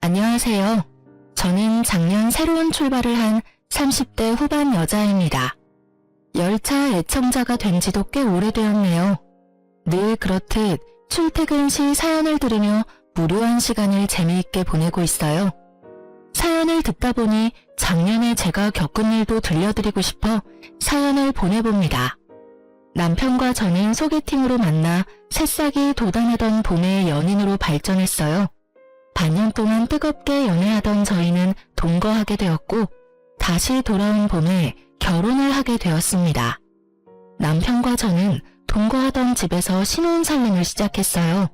안녕하세요. 저는 작년 새로운 출발을 한 30대 후반 여자입니다. 열차 애청자가 된 지도 꽤 오래되었네요. 늘 그렇듯 출퇴근 시 사연을 들으며 무료한 시간을 재미있게 보내고 있어요. 사연을 듣다 보니 작년에 제가 겪은 일도 들려드리고 싶어 사연을 보내봅니다. 남편과 저는 소개팅으로 만나 새싹이 돋아나던 봄에 연인으로 발전했어요. 반년 동안 뜨겁게 연애하던 저희는 동거하게 되었고 다시 돌아온 봄에 결혼을 하게 되었습니다. 남편과 저는 동거하던 집에서 신혼살림을 시작했어요.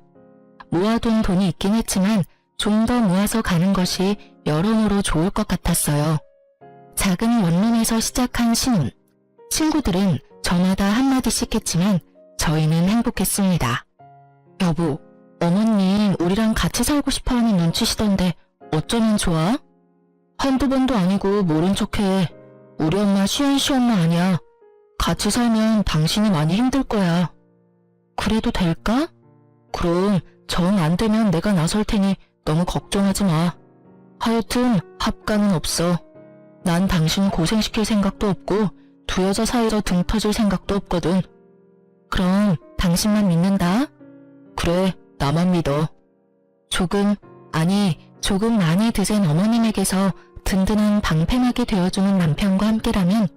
모아둔 돈이 있긴 했지만 좀 더 모아서 가는 것이 여러모로 좋을 것 같았어요. 작은 원룸에서 시작한 신혼. 친구들은 저마다 한마디씩 했지만 저희는 행복했습니다. 여보, 어머님 우리랑 같이 살고 싶어하는 눈치시던데 어쩌면 좋아? 한두 번도 아니고 모른 척해. 우리 엄마 시원시엄마 아니야. 같이 살면 당신이 많이 힘들 거야. 그래도 될까? 그럼 정 안 되면 내가 나설 테니 너무 걱정하지 마. 하여튼 합가는 없어. 난 당신 고생시킬 생각도 없고 두 여자 사이로 등 터질 생각도 없거든. 그럼 당신만 믿는다. 그래, 나만 믿어. 조금 많이 드센 어머님에게서 든든한 방패막이 되어주는 남편과 함께라면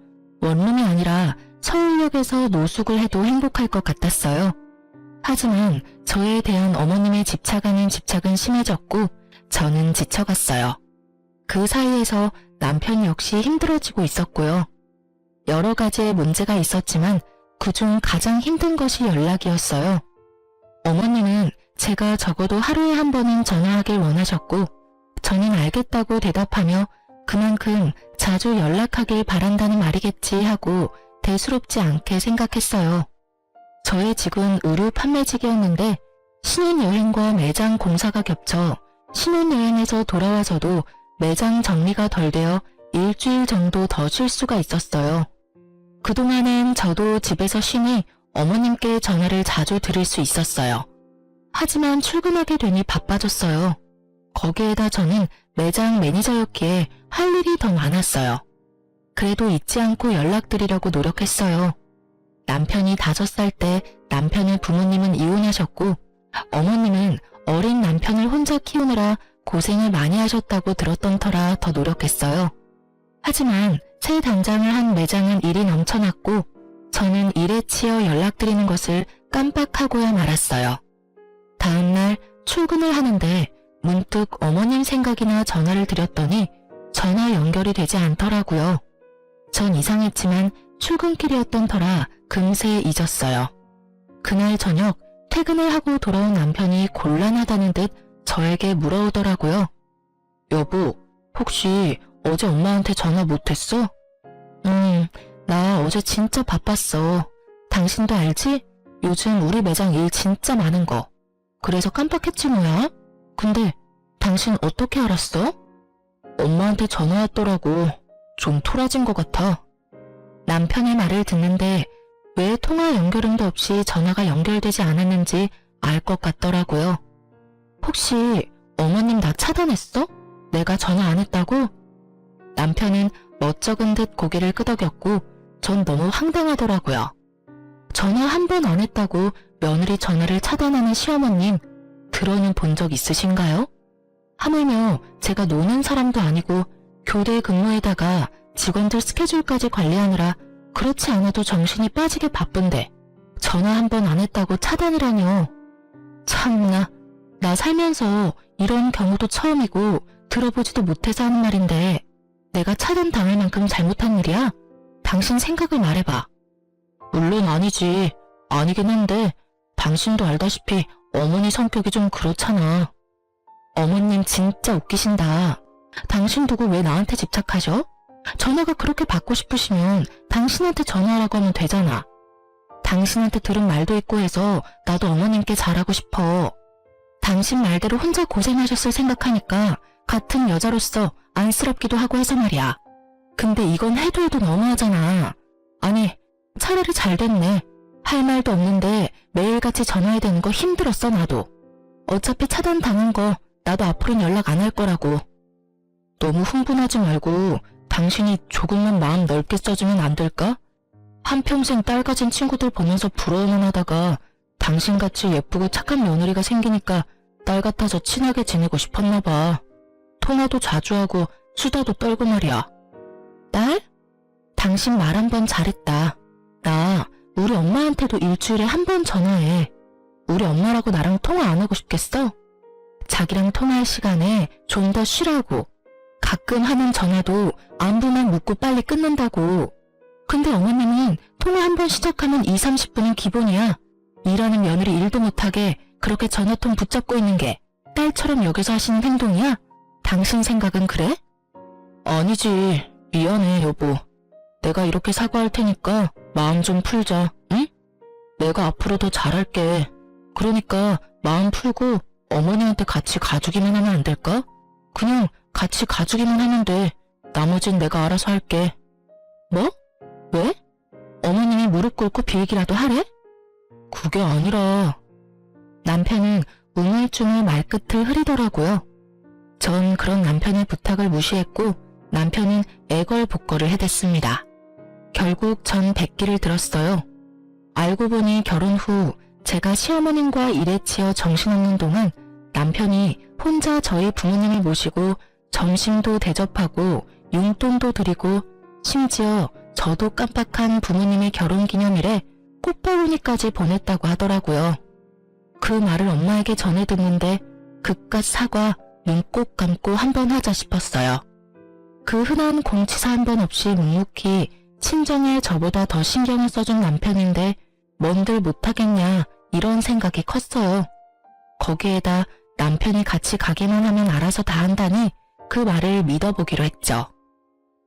원룸이 아니라 서울역에서 노숙을 해도 행복할 것 같았어요. 하지만 저에 대한 어머님의 집착은 심해졌고 저는 지쳐갔어요. 그 사이에서 남편 역시 힘들어지고 있었고요. 여러 가지의 문제가 있었지만 그중 가장 힘든 것이 연락이었어요. 어머님은 제가 적어도 하루에 한 번은 전화하길 원하셨고 저는 알겠다고 대답하며 그만큼 자주 연락하길 바란다는 말이겠지 하고 대수롭지 않게 생각했어요. 저의 직은 의류 판매직이었는데 신혼여행과 매장 공사가 겹쳐 신혼여행에서 돌아와서도 매장 정리가 덜 되어 일주일 정도 더 쉴 수가 있었어요. 그동안엔 저도 집에서 쉬니 어머님께 전화를 자주 드릴 수 있었어요. 하지만 출근하게 되니 바빠졌어요. 거기에다 저는 매장 매니저였기에 할 일이 더 많았어요. 그래도 잊지 않고 연락드리려고 노력했어요. 남편이 5살 때 남편의 부모님은 이혼하셨고 어머님은 어린 남편을 혼자 키우느라 고생을 많이 하셨다고 들었던 터라 더 노력했어요. 하지만 새 단장을 한 매장은 일이 넘쳐났고 저는 일에 치여 연락드리는 것을 깜빡하고야 말았어요. 다음날 출근을 하는데 문득 어머님 생각이나 전화를 드렸더니 전화 연결이 되지 않더라고요. 전 이상했지만 출근길이었던 터라 금세 잊었어요. 그날 저녁 퇴근을 하고 돌아온 남편이 곤란하다는 듯 저에게 물어오더라고요. 여보, 혹시 어제 엄마한테 전화 못했어? 나 어제 진짜 바빴어. 당신도 알지? 요즘 우리 매장 일 진짜 많은 거. 그래서 깜빡했지 뭐야? 근데 당신 어떻게 알았어? 엄마한테 전화 왔더라고. 좀 토라진 것 같아. 남편의 말을 듣는데 왜 통화 연결음도 없이 전화가 연결되지 않았는지 알 것 같더라고요. 혹시 어머님 나 차단했어? 내가 전화 안 했다고? 남편은 멋쩍은 듯 고개를 끄덕였고 전 너무 황당하더라고요. 전화 한 번 안 했다고 며느리 전화를 차단하는 시어머님 들어는 본 적 있으신가요? 하물며 제가 노는 사람도 아니고 교대 근무에다가 직원들 스케줄까지 관리하느라 그렇지 않아도 정신이 빠지게 바쁜데 전화 한 번 안 했다고 차단이라뇨. 참나, 나 살면서 이런 경우도 처음이고 들어보지도 못해서 하는 말인데 내가 차단당할 만큼 잘못한 일이야? 당신 생각을 말해봐. 물론 아니지. 아니긴 한데 당신도 알다시피 어머니 성격이 좀 그렇잖아. 어머님 진짜 웃기신다. 당신 두고 왜 나한테 집착하셔? 전화가 그렇게 받고 싶으시면 당신한테 전화하라고 하면 되잖아. 당신한테 들은 말도 있고 해서 나도 어머님께 잘하고 싶어. 당신 말대로 혼자 고생하셨을 생각하니까 같은 여자로서 안쓰럽기도 하고 해서 말이야. 근데 이건 해도 너무하잖아. 아니, 차라리 잘 됐네. 할 말도 없는데 매일같이 전화해야 되는 거 힘들었어 나도. 어차피 차단당한 거 나도 앞으로는 연락 안 할 거라고. 너무 흥분하지 말고 당신이 조금만 마음 넓게 써주면 안 될까? 한평생 딸 가진 친구들 보면서 부러워만 하다가 당신같이 예쁘고 착한 며느리가 생기니까 딸 같아서 친하게 지내고 싶었나 봐. 통화도 자주 하고 수다도 떨고 말이야. 딸? 당신 말 한 번 잘했다. 나 우리 엄마한테도 일주일에 한 번 전화해. 우리 엄마라고 나랑 통화 안 하고 싶겠어? 자기랑 통화할 시간에 좀 더 쉬라고. 가끔 하는 전화도 안부만 묻고 빨리 끊는다고. 근데 어머님은 통화 한 번 시작하면 2, 30분은 기본이야. 일하는 며느리 일도 못하게 그렇게 전화통 붙잡고 있는 게 딸처럼 여겨서 하시는 행동이야? 당신 생각은 그래? 아니지. 미안해, 여보. 내가 이렇게 사과할 테니까 마음 좀 풀자, 응? 내가 앞으로 더 잘할게. 그러니까 마음 풀고 어머니한테 같이 가주기만 하면 안 될까? 그냥 같이 가주기만 하면 돼. 나머진 내가 알아서 할게. 뭐? 왜? 어머님이 무릎 꿇고 빌기라도 하래? 그게 아니라... 남편은 우물쭈물 말끝을 흐리더라고요. 전 그런 남편의 부탁을 무시했고 남편은 애걸복걸을 해댔습니다. 결국 전 백기를 들었어요. 알고 보니 결혼 후 제가 시어머님과 일에 치여 정신없는 동안 남편이 혼자 저희 부모님을 모시고 점심도 대접하고 용돈도 드리고 심지어 저도 깜빡한 부모님의 결혼기념일에 꽃바구니까지 보냈다고 하더라고요. 그 말을 엄마에게 전해 듣는데 그깟 사과 눈 꼭 감고 한번 하자 싶었어요. 그 흔한 공치사 한 번 없이 묵묵히 친정에 저보다 더 신경을 써준 남편인데 뭔들 못하겠냐 이런 생각이 컸어요. 거기에다 남편이 같이 가기만 하면 알아서 다 한다니 그 말을 믿어보기로 했죠.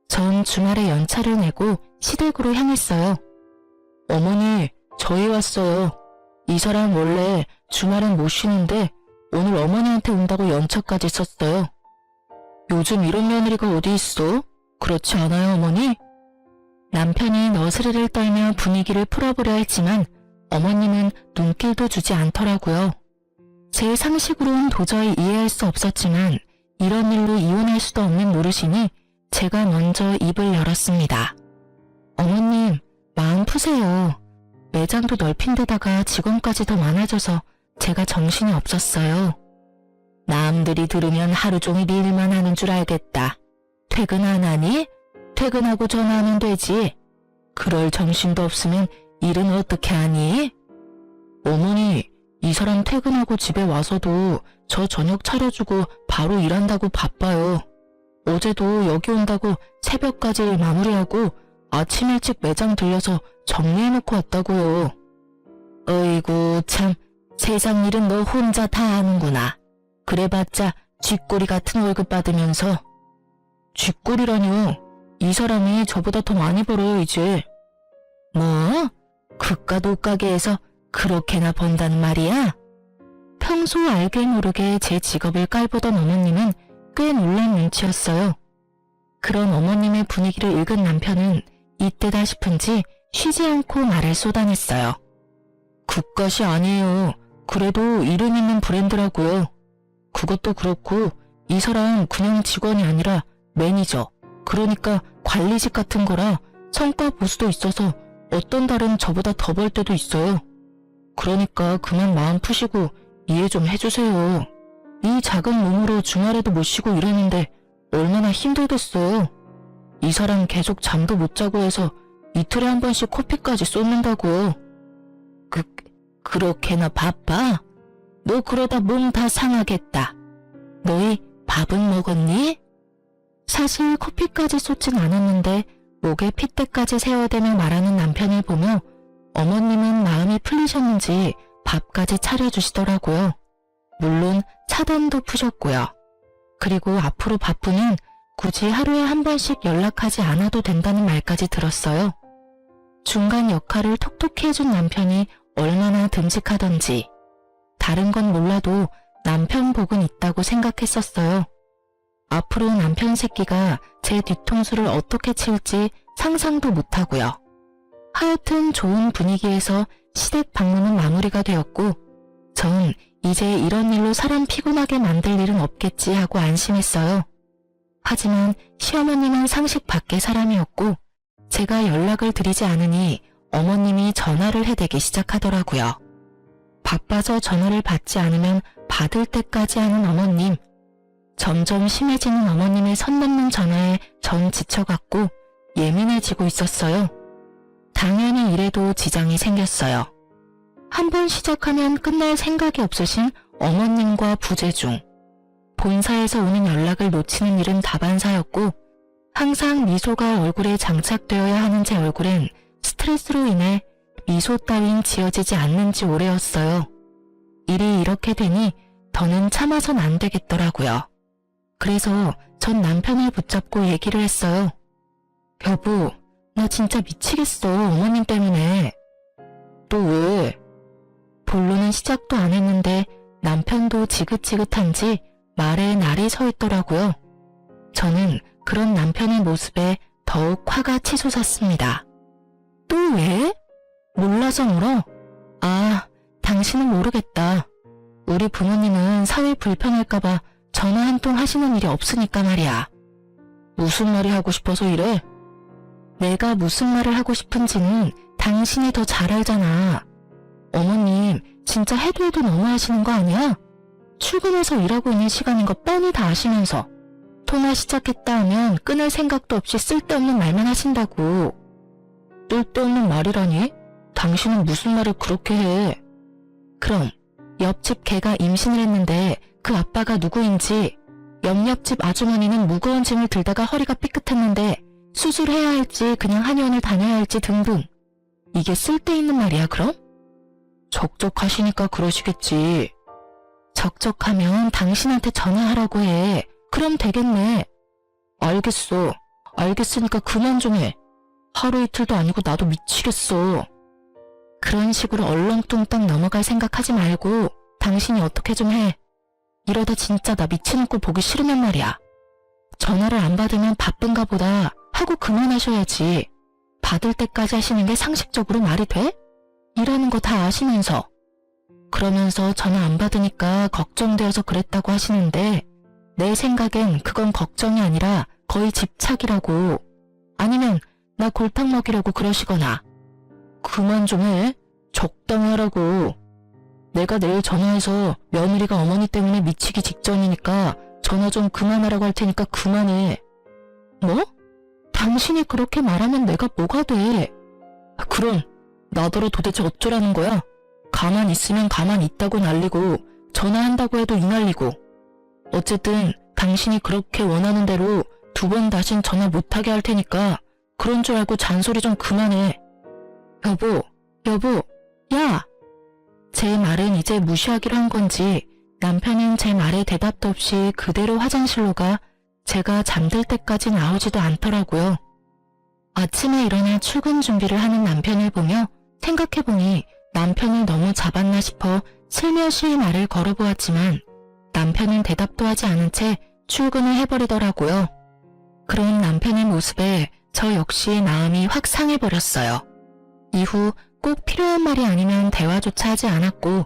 전 주말에 연차를 내고 시댁으로 향했어요. 어머니, 저희 왔어요. 이 사람 원래 주말엔 못 쉬는데 오늘 어머니한테 온다고 연차까지 썼어요. 요즘 이런 며느리가 어디 있어? 그렇지 않아요, 어머니? 남편이 너스레를 떨며 분위기를 풀어보려 했지만 어머님은 눈길도 주지 않더라고요. 제 상식으로는 도저히 이해할 수 없었지만 이런 일로 이혼할 수도 없는 노릇이니 제가 먼저 입을 열었습니다. 어머님, 마음 푸세요. 매장도 넓힌 데다가 직원까지 더 많아져서 제가 정신이 없었어요. 남들이 들으면 하루 종일 일만 하는 줄 알겠다. 퇴근 안 하니? 퇴근하고 전화하면 되지. 그럴 정신도 없으면 일은 어떻게 하니? 어머니, 이 사람 퇴근하고 집에 와서도 저 저녁 차려주고 바로 일한다고 바빠요. 어제도 여기 온다고 새벽까지 일 마무리하고 아침 일찍 매장 들려서 정리해놓고 왔다고요. 어이구 참, 세상 일은 너 혼자 다 하는구나. 그래봤자 쥐꼬리 같은 월급 받으면서. 쥐꼬리라뇨. 이 사람이 저보다 더 많이 벌어요 이제. 뭐? 그깟 옷가게에서 그렇게나 번다는 말이야? 평소 알게 모르게 제 직업을 깔보던 어머님은 꽤 놀란 눈치였어요. 그런 어머님의 분위기를 읽은 남편은 이때다 싶은지 쉬지 않고 말을 쏟아냈어요. 그깟이 아니에요. 그래도 이름 있는 브랜드라고요. 그것도 그렇고 이 사람 그냥 직원이 아니라 매니저, 그러니까 관리직 같은 거라 성과 보수도 있어서 어떤 달은 저보다 더 벌 때도 있어요. 그러니까 그만 마음 푸시고 이해 좀 해주세요. 이 작은 몸으로 주말에도 못 쉬고 일하는데 얼마나 힘들겠어요. 이 사람 계속 잠도 못 자고 해서 이틀에 한 번씩 커피까지 쏟는다고요. 그렇게나 바빠? 너 그러다 몸 다 상하겠다. 너희 밥은 먹었니? 사실 커피까지 쏟진 않았는데 목에 핏대까지 세워대며 말하는 남편을 보며 어머님은 마음이 풀리셨는지 밥까지 차려주시더라고요. 물론 차단도 푸셨고요. 그리고 앞으로 바쁘면 굳이 하루에 한 번씩 연락하지 않아도 된다는 말까지 들었어요. 중간 역할을 톡톡히 해준 남편이 얼마나 듬직하던지. 다른 건 몰라도 남편 복은 있다고 생각했었어요. 앞으로 남편 새끼가 제 뒤통수를 어떻게 칠지 상상도 못하고요. 하여튼 좋은 분위기에서 시댁 방문은 마무리가 되었고 전 이제 이런 일로 사람 피곤하게 만들 일은 없겠지 하고 안심했어요. 하지만 시어머님은 상식 밖의 사람이었고 제가 연락을 드리지 않으니 어머님이 전화를 해대기 시작하더라고요. 바빠서 전화를 받지 않으면 받을 때까지 하는 어머님. 점점 심해지는 어머님의 선 넘는 전화에 전 지쳐갔고 예민해지고 있었어요. 당연히 이래도 지장이 생겼어요. 한번 시작하면 끝날 생각이 없으신 어머님과 부재중. 본사에서 오는 연락을 놓치는 일은 다반사였고 항상 미소가 얼굴에 장착되어야 하는 제 얼굴엔 스트레스로 인해 미소 따윈 지어지지 않는 지 오래였어요. 일이 이렇게 되니 더는 참아선 안 되겠더라고요. 그래서 전 남편을 붙잡고 얘기를 했어요. 여보, 나 진짜 미치겠어, 어머님 때문에. 또 왜? 본론은 시작도 안 했는데 남편도 지긋지긋한지 말에 날이 서 있더라고요. 저는 그런 남편의 모습에 더욱 화가 치솟았습니다. 또 왜? 몰라서 물어? 아, 당신은 모르겠다. 우리 부모님은 사회 불편할까봐 전화 한 통 하시는 일이 없으니까 말이야. 무슨 말이 하고 싶어서 이래? 내가 무슨 말을 하고 싶은지는 당신이 더 잘 알잖아. 어머님, 진짜 해도 너무하시는 거 아니야? 출근해서 일하고 있는 시간인 거 뻔히 다 아시면서 통화 시작했다 하면 끊을 생각도 없이 쓸데없는 말만 하신다고. 쓸데없는 말이라니? 당신은 무슨 말을 그렇게 해? 그럼 옆집 개가 임신을 했는데 그 아빠가 누구인지, 옆집 아주머니는 무거운 짐을 들다가 허리가 삐끗했는데 수술해야 할지 그냥 한의원을 다녀야 할지 등등. 이게 쓸데있는 말이야 그럼? 적적하시니까 그러시겠지. 적적하면 당신한테 전화하라고 해. 그럼 되겠네. 알겠어. 알겠으니까 그만 좀 해. 하루 이틀도 아니고 나도 미치겠어. 그런 식으로 얼렁뚱땅 넘어갈 생각하지 말고 당신이 어떻게 좀 해. 이러다 진짜 나 미치는 꼴 보기 싫으면 말이야. 전화를 안 받으면 바쁜가 보다 하고 그만하셔야지. 받을 때까지 하시는 게 상식적으로 말이 돼? 일하는 거 다 아시면서. 그러면서 전화 안 받으니까 걱정되어서 그랬다고 하시는데 내 생각엔 그건 걱정이 아니라 거의 집착이라고. 아니면 나 골탕 먹이려고 그러시거나. 그만 좀 해. 적당히 하라고. 내가 내일 전화해서 며느리가 어머니 때문에 미치기 직전이니까 전화 좀 그만하라고 할 테니까 그만해. 뭐? 당신이 그렇게 말하면 내가 뭐가 돼? 그럼 나더러 도대체 어쩌라는 거야? 가만 있으면 가만 있다고 난리고 전화한다고 해도 이 난리고. 어쨌든 당신이 그렇게 원하는 대로 2번 다신 전화 못하게 할 테니까 그런 줄 알고 잔소리 좀 그만해. 여보, 야! 제 말은 이제 무시하기로 한 건지 남편은 제 말에 대답도 없이 그대로 화장실로 가 제가 잠들 때까지 나오지도 않더라고요. 아침에 일어나 출근 준비를 하는 남편을 보며 생각해보니 남편을 너무 잡았나 싶어 슬며시 말을 걸어보았지만 남편은 대답도 하지 않은 채 출근을 해버리더라고요. 그런 남편의 모습에 저 역시 마음이 확 상해버렸어요. 이후 꼭 필요한 말이 아니면 대화조차 하지 않았고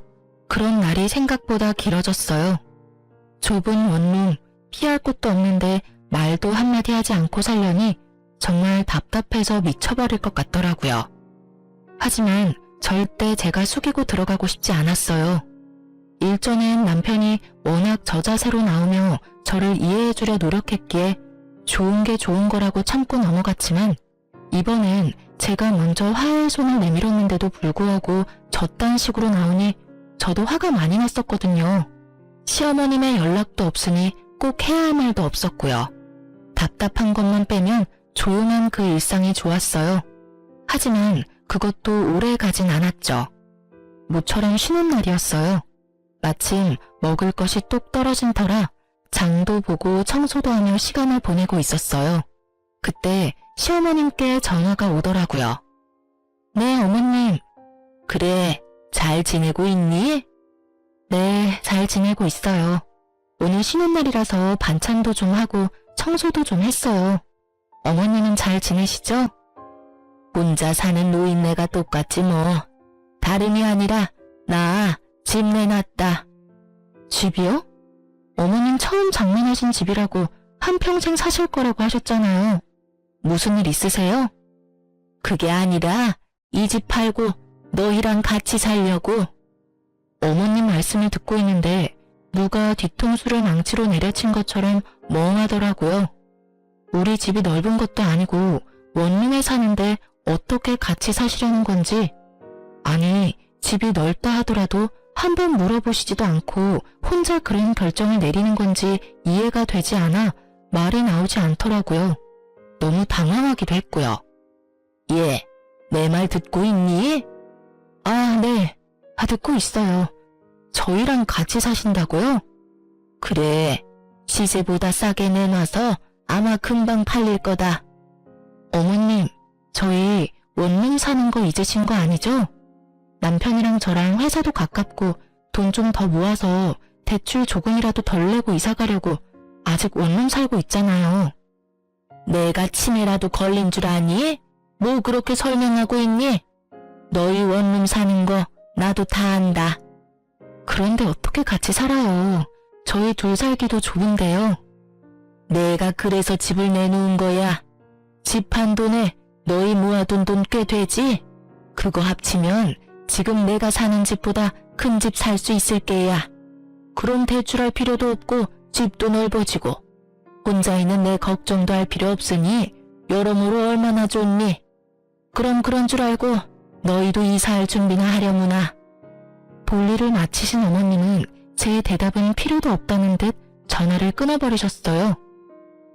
그런 날이 생각보다 길어졌어요. 좁은 원룸, 피할 곳도 없는데 말도 한마디 하지 않고 살려니 정말 답답해서 미쳐버릴 것 같더라고요. 하지만 절대 제가 숙이고 들어가고 싶지 않았어요. 일전엔 남편이 워낙 저자세로 나오며 저를 이해해주려 노력했기에 좋은 게 좋은 거라고 참고 넘어갔지만 이번엔 제가 먼저 화해의 손을 내밀었는데도 불구하고 저딴 식으로 나오니 저도 화가 많이 났었거든요. 시어머님의 연락도 없으니 꼭 해야 할 말도 없었고요. 답답한 것만 빼면 조용한 그 일상이 좋았어요. 하지만 그것도 오래 가진 않았죠. 모처럼 쉬는 날이었어요. 마침 먹을 것이 뚝 떨어진 터라 장도 보고 청소도 하며 시간을 보내고 있었어요. 그때 시어머님께 전화가 오더라고요. 네, 어머님. 그래, 잘 지내고 있니? 네, 잘 지내고 있어요. 오늘 쉬는 날이라서 반찬도 좀 하고 청소도 좀 했어요. 어머님은 잘 지내시죠? 혼자 사는 노인네가 똑같지 뭐. 다름이 아니라 나 집 내놨다. 집이요? 어머님 처음 장만하신 집이라고 한평생 사실 거라고 하셨잖아요. 무슨 일 있으세요? 그게 아니라 이 집 팔고 너희랑 같이 살려고. 어머님 말씀을 듣고 있는데 누가 뒤통수를 망치로 내려친 것처럼 멍하더라고요. 우리 집이 넓은 것도 아니고 원룸에 사는데 어떻게 같이 사시려는 건지. 아니, 집이 넓다 하더라도 한번 물어보시지도 않고 혼자 그런 결정을 내리는 건지 이해가 되지 않아 말이 나오지 않더라고요. 너무 당황하기도 했고요. 예, 내 말 듣고 있니? 아, 네. 듣고 있어요. 저희랑 같이 사신다고요? 그래, 시세보다 싸게 내놔서 아마 금방 팔릴 거다. 어머님, 저희 원룸 사는 거 잊으신 거 아니죠? 남편이랑 저랑 회사도 가깝고 돈 좀 더 모아서 대출 조금이라도 덜 내고 이사 가려고 아직 원룸 살고 있잖아요. 내가 치매라도 걸린 줄 아니? 뭐 그렇게 설명하고 있니? 너희 원룸 사는 거 나도 다 안다. 그런데 어떻게 같이 살아요? 저희 둘 살기도 좁은데요. 내가 그래서 집을 내놓은 거야. 집 한 돈에 너희 모아둔 돈 꽤 되지? 그거 합치면 지금 내가 사는 집보다 큰 집 살 수 있을 게야. 그럼 대출할 필요도 없고 집도 넓어지고 혼자 있는 내 걱정도 할 필요 없으니 여러모로 얼마나 좋니? 그럼 그런 줄 알고 너희도 이사할 준비나 하려무나. 볼일을 마치신 어머님은 제 대답은 필요도 없다는 듯 전화를 끊어버리셨어요.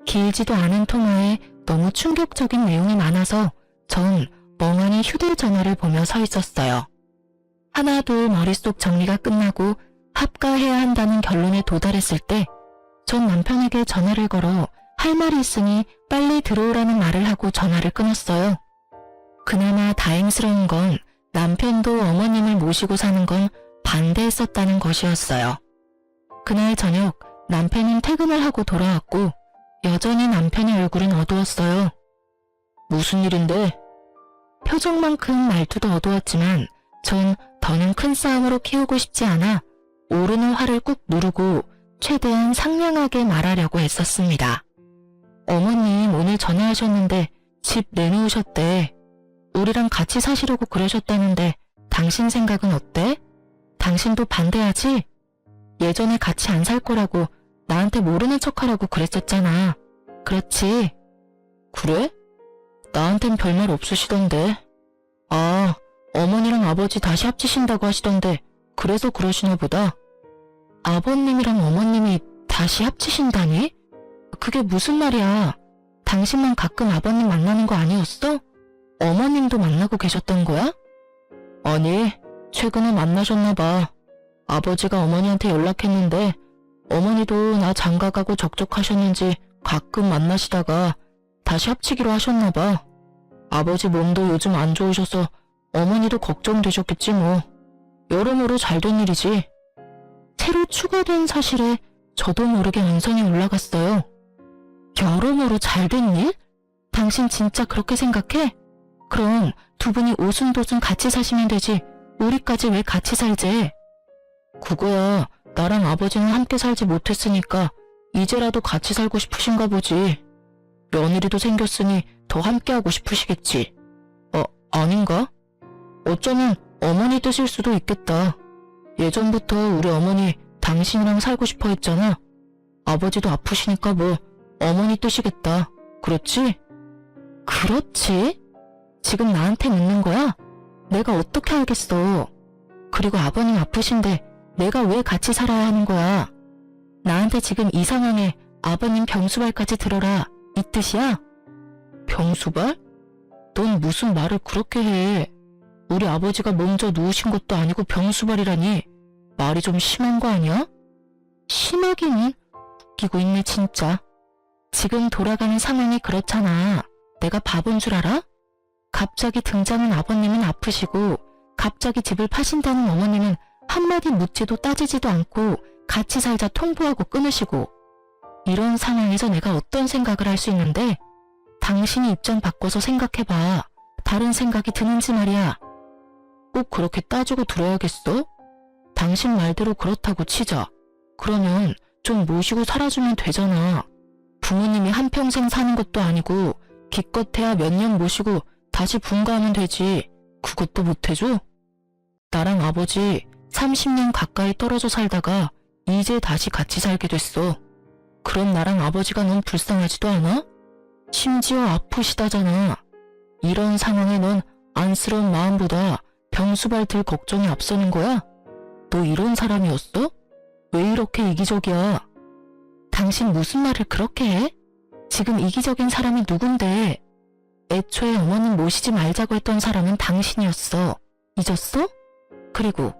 길지도 않은 통화에 너무 충격적인 내용이 많아서 전 멍하니 휴대전화를 보며 서 있었어요. 하나둘 머릿속 정리가 끝나고 합가해야 한다는 결론에 도달했을 때 전 남편에게 전화를 걸어 할 말이 있으니 빨리 들어오라는 말을 하고 전화를 끊었어요. 그나마 다행스러운 건 남편도 어머님을 모시고 사는 건 반대했었다는 것이었어요. 그날 저녁 남편은 퇴근을 하고 돌아왔고 여전히 남편의 얼굴은 어두웠어요. 무슨 일인데? 표정만큼 말투도 어두웠지만 전 더는 큰 싸움으로 키우고 싶지 않아 오르는 화를 꾹 누르고 최대한 상냥하게 말하려고 했었습니다. 어머님 오늘 전화하셨는데 집 내놓으셨대. 우리랑 같이 사시려고 그러셨다는데 당신 생각은 어때? 당신도 반대하지? 예전에 같이 안 살 거라고 나한테 모르는 척하라고 그랬었잖아. 그렇지? 그래? 나한텐 별말 없으시던데. 아, 어머니랑 아버지 다시 합치신다고 하시던데 그래서 그러시나 보다. 아버님이랑 어머님이 다시 합치신다니? 그게 무슨 말이야? 당신만 가끔 아버님 만나는 거 아니었어? 어머님도 만나고 계셨던 거야? 아니, 최근에 만나셨나 봐. 아버지가 어머니한테 연락했는데 어머니도 나 장가가고 적적하셨는지 가끔 만나시다가 다시 합치기로 하셨나 봐. 아버지 몸도 요즘 안 좋으셔서 어머니도 걱정되셨겠지 뭐. 여러모로 잘된 일이지. 새로 추가된 사실에 저도 모르게 언성이 올라갔어요. 여러모로 잘된 일? 당신 진짜 그렇게 생각해? 그럼 두 분이 오순도순 같이 사시면 되지. 우리까지 왜 같이 살지? 그거야 나랑 아버지는 함께 살지 못했으니까 이제라도 같이 살고 싶으신가 보지. 며느리도 생겼으니 더 함께하고 싶으시겠지. 아닌가? 어쩌면 어머니 뜻일 수도 있겠다. 예전부터 우리 어머니 당신이랑 살고 싶어 했잖아. 아버지도 아프시니까 뭐 어머니 뜻이겠다. 그렇지? 그렇지? 지금 나한테 묻는 거야? 내가 어떻게 알겠어. 그리고 아버님 아프신데 내가 왜 같이 살아야 하는 거야? 나한테 지금 이 상황에 아버님 병수발까지 들어라 이 뜻이야? 병수발? 넌 무슨 말을 그렇게 해. 우리 아버지가 먼저 누우신 것도 아니고 병수발이라니. 말이 좀 심한 거 아니야? 심하기는 웃기고 있네 진짜. 지금 돌아가는 상황이 그렇잖아. 내가 바본 줄 알아? 갑자기 등장한 아버님은 아프시고 갑자기 집을 파신다는 어머님은 한마디 묻지도 따지지도 않고 같이 살자 통보하고 끊으시고. 이런 상황에서 내가 어떤 생각을 할 수 있는데 당신이 입장 바꿔서 생각해봐. 다른 생각이 드는지 말이야. 꼭 그렇게 따지고 들어야겠어? 당신 말대로 그렇다고 치자. 그러면 좀 모시고 살아주면 되잖아. 부모님이 한평생 사는 것도 아니고 기껏해야 몇 년 모시고 다시 분가하면 되지. 그것도 못해줘? 나랑 아버지 30년 가까이 떨어져 살다가 이제 다시 같이 살게 됐어. 그럼 나랑 아버지가 너무 불쌍하지도 않아? 심지어 아프시다잖아. 이런 상황에 넌 안쓰러운 마음보다 병수발 들 걱정이 앞서는 거야? 너 이런 사람이었어? 왜 이렇게 이기적이야? 당신 무슨 말을 그렇게 해? 지금 이기적인 사람이 누군데? 애초에 어머님 모시지 말자고 했던 사람은 당신이었어. 잊었어? 그리고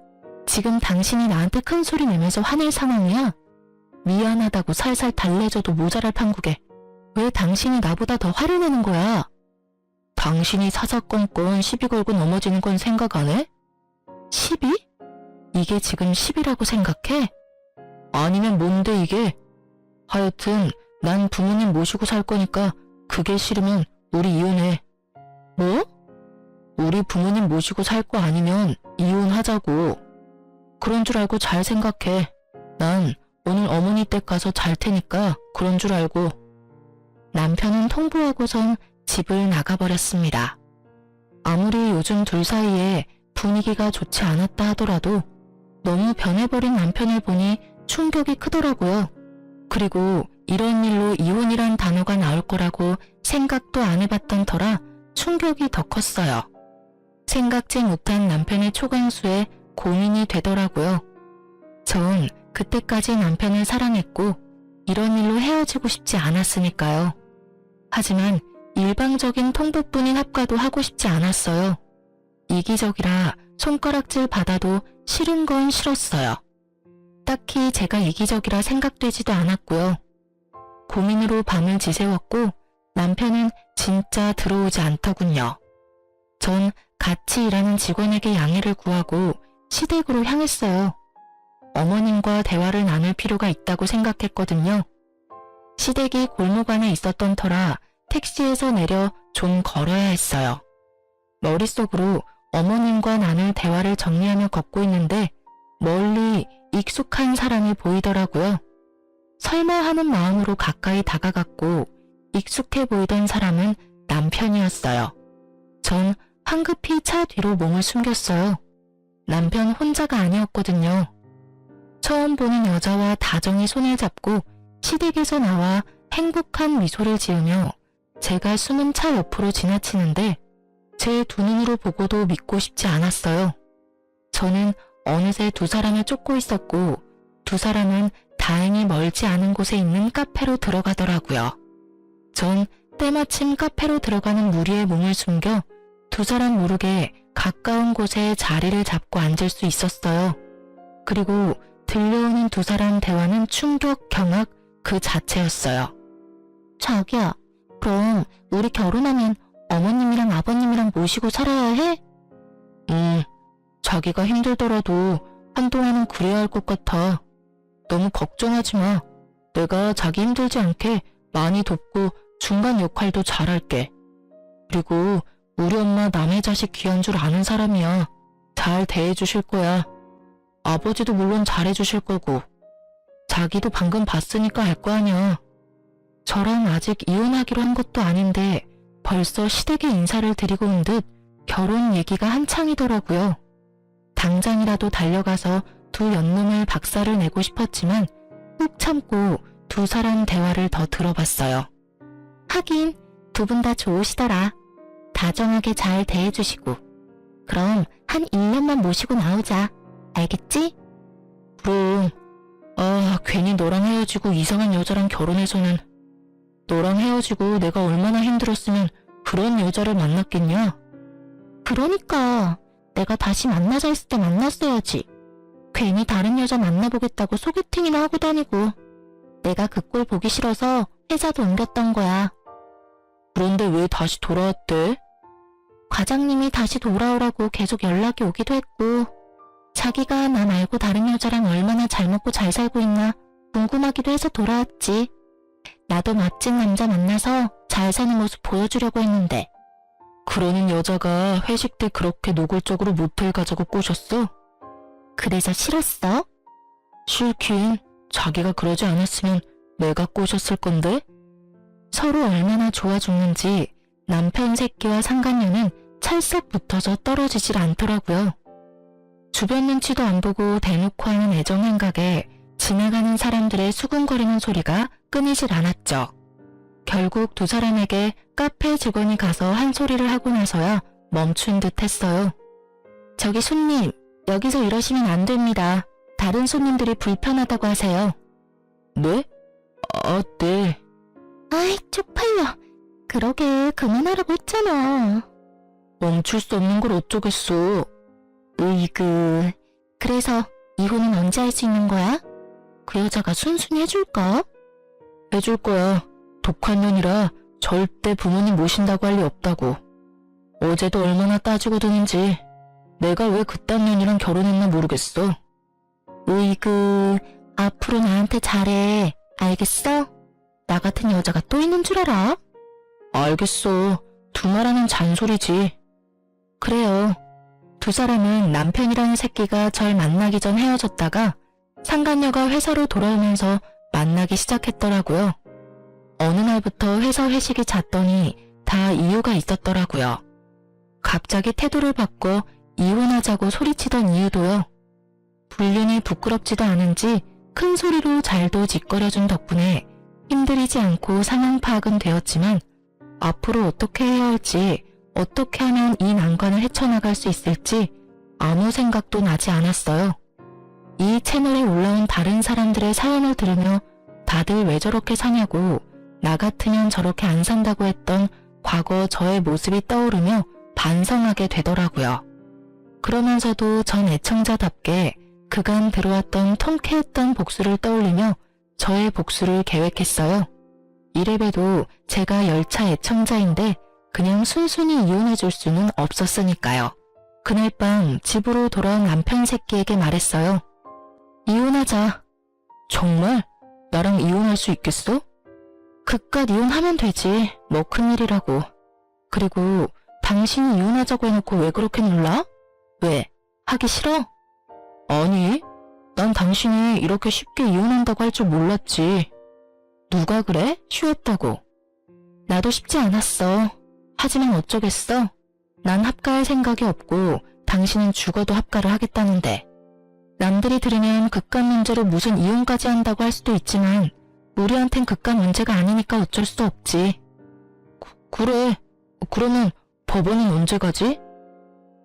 지금 당신이 나한테 큰 소리 내면서 화낼 상황이야? 미안하다고 살살 달래줘도 모자랄 판국에 왜 당신이 나보다 더 화를 내는 거야? 당신이 사사건건 시비 걸고 넘어지는 건 생각 안 해? 시비? 이게 지금 시비라고 생각해? 아니면 뭔데 이게? 하여튼 난 부모님 모시고 살 거니까 그게 싫으면 우리 이혼해. 뭐? 우리 부모님 모시고 살 거 아니면 이혼하자고. 그런 줄 알고 잘 생각해. 난 오늘 어머니 댁 가서 잘 테니까 그런 줄 알고. 남편은 통보하고선 집을 나가버렸습니다. 아무리 요즘 둘 사이에 분위기가 좋지 않았다 하더라도 너무 변해버린 남편을 보니 충격이 크더라고요. 그리고 이런 일로 이혼이란 단어가 나올 거라고 생각도 안 해봤던 터라 충격이 더 컸어요. 생각지 못한 남편의 초강수에 고민이 되더라고요. 전 그때까지 남편을 사랑했고 이런 일로 헤어지고 싶지 않았으니까요. 하지만 일방적인 통보뿐인 합가도 하고 싶지 않았어요. 이기적이라 손가락질 받아도 싫은 건 싫었어요. 딱히 제가 이기적이라 생각되지도 않았고요. 고민으로 밤을 지새웠고 남편은 진짜 들어오지 않더군요. 전 같이 일하는 직원에게 양해를 구하고 시댁으로 향했어요. 어머님과 대화를 나눌 필요가 있다고 생각했거든요. 시댁이 골목 안에 있었던 터라 택시에서 내려 좀 걸어야 했어요. 머릿속으로 어머님과 나눌 대화를 정리하며 걷고 있는데 멀리 익숙한 사람이 보이더라고요. 설마 하는 마음으로 가까이 다가갔고 익숙해 보이던 사람은 남편이었어요. 전 황급히 차 뒤로 몸을 숨겼어요. 남편 혼자가 아니었거든요. 처음 보는 여자와 다정히 손을 잡고 시댁에서 나와 행복한 미소를 지으며 제가 숨은 차 옆으로 지나치는데 제 두 눈으로 보고도 믿고 싶지 않았어요. 저는 어느새 두 사람을 쫓고 있었고 두 사람은 다행히 멀지 않은 곳에 있는 카페로 들어가더라고요. 전 때마침 카페로 들어가는 무리에 몸을 숨겨 두 사람 모르게 가까운 곳에 자리를 잡고 앉을 수 있었어요. 그리고 들려오는 두 사람 대화는 충격, 경악 그 자체였어요. 자기야, 그럼 우리 결혼하면 어머님이랑 아버님이랑 모시고 살아야 해? 자기가 힘들더라도 한동안은 그래야 할 것 같아. 너무 걱정하지 마. 내가 자기 힘들지 않게 많이 돕고 중간 역할도 잘할게. 그리고 우리 엄마 남의 자식 귀한 줄 아는 사람이야. 잘 대해주실 거야. 아버지도 물론 잘해주실 거고. 자기도 방금 봤으니까 알 거 아니야. 저랑 아직 이혼하기로 한 것도 아닌데 벌써 시댁에 인사를 드리고 온 듯 결혼 얘기가 한창이더라고요. 당장이라도 달려가서 두 연놈을 박살을 내고 싶었지만 꾹 참고 두 사람 대화를 더 들어봤어요. 하긴 두 분 다 좋으시더라. 다정하게 잘 대해주시고. 그럼 한 1년만 모시고 나오자. 알겠지? 그럼. 괜히 너랑 헤어지고 이상한 여자랑 결혼해서는. 너랑 헤어지고 내가 얼마나 힘들었으면 그런 여자를 만났겠냐? 그러니까 내가 다시 만나자 했을 때 만났어야지. 괜히 다른 여자 만나보겠다고 소개팅이나 하고 다니고. 내가 그 꼴 보기 싫어서 회사도 옮겼던 거야. 그런데 왜 다시 돌아왔대? 과장님이 다시 돌아오라고 계속 연락이 오기도 했고 자기가 나 말고 다른 여자랑 얼마나 잘 먹고 잘 살고 있나 궁금하기도 해서 돌아왔지. 나도 멋진 남자 만나서 잘 사는 모습 보여주려고 했는데. 그러는 여자가 회식 때 그렇게 노골적으로 모텔 가자고 꼬셨어? 그래서 싫었어? 싫긴. 자기가 그러지 않았으면 내가 꼬셨을 건데? 서로 얼마나 좋아 죽는지 남편 새끼와 상간녀는 찰싹 붙어서 떨어지질 않더라고요. 주변 눈치도 안 보고 대놓고 하는 애정 행각에 지나가는 사람들의 수군거리는 소리가 끊이질 않았죠. 결국 두 사람에게 카페 직원이 가서 한 소리를 하고 나서야 멈춘 듯 했어요. 저기 손님, 여기서 이러시면 안 됩니다. 다른 손님들이 불편하다고 하세요. 네? 네. 아이, 쪽팔려. 그러게 그만하라고 했잖아. 멈출 수 없는 걸 어쩌겠어. 으이그. 그래서 이혼은 언제 할 수 있는 거야? 그 여자가 순순히 해줄까? 해줄 거야. 독한 년이라 절대 부모님 모신다고 할 리 없다고. 어제도 얼마나 따지고 드는지 내가 왜 그딴 년이랑 결혼했나 모르겠어. 으이그, 앞으로 나한테 잘해. 알겠어? 나 같은 여자가 또 있는 줄 알아? 알겠어. 두말하는 잔소리지. 그래요. 두 사람은 남편이라는 새끼가 절 만나기 전 헤어졌다가 상간녀가 회사로 돌아오면서 만나기 시작했더라고요. 어느 날부터 회사 회식이 잦더니 다 이유가 있었더라고요. 갑자기 태도를 바꿔 이혼하자고 소리치던 이유도요. 불륜이 부끄럽지도 않은지 큰 소리로 잘도 짓거려준 덕분에 힘들이지 않고 상황 파악은 되었지만 앞으로 어떻게 해야 할지, 어떻게 하면 이 난관을 헤쳐나갈 수 있을지 아무 생각도 나지 않았어요. 이 채널에 올라온 다른 사람들의 사연을 들으며 다들 왜 저렇게 사냐고, 나 같으면 저렇게 안 산다고 했던 과거 저의 모습이 떠오르며 반성하게 되더라고요. 그러면서도 전 애청자답게 그간 들어왔던 통쾌했던 복수를 떠올리며 저의 복수를 계획했어요. 이래봬도 제가 열차 애청자인데 그냥 순순히 이혼해줄 수는 없었으니까요. 그날 밤 집으로 돌아온 남편 새끼에게 말했어요. 이혼하자. 정말? 나랑 이혼할 수 있겠어? 그깟 이혼하면 되지. 뭐 큰일이라고. 그리고 당신이 이혼하자고 해놓고 왜 그렇게 놀라? 왜? 하기 싫어? 아니, 난 당신이 이렇게 쉽게 이혼한다고 할 줄 몰랐지. 누가 그래? 쉬웠다고. 나도 쉽지 않았어. 하지만 어쩌겠어? 난 합가할 생각이 없고 당신은 죽어도 합가를 하겠다는데. 남들이 들으면 그깟 문제로 무슨 이혼까지 한다고 할 수도 있지만 우리한텐 그깟 문제가 아니니까 어쩔 수 없지. 그래. 그러면 법원은 언제 가지?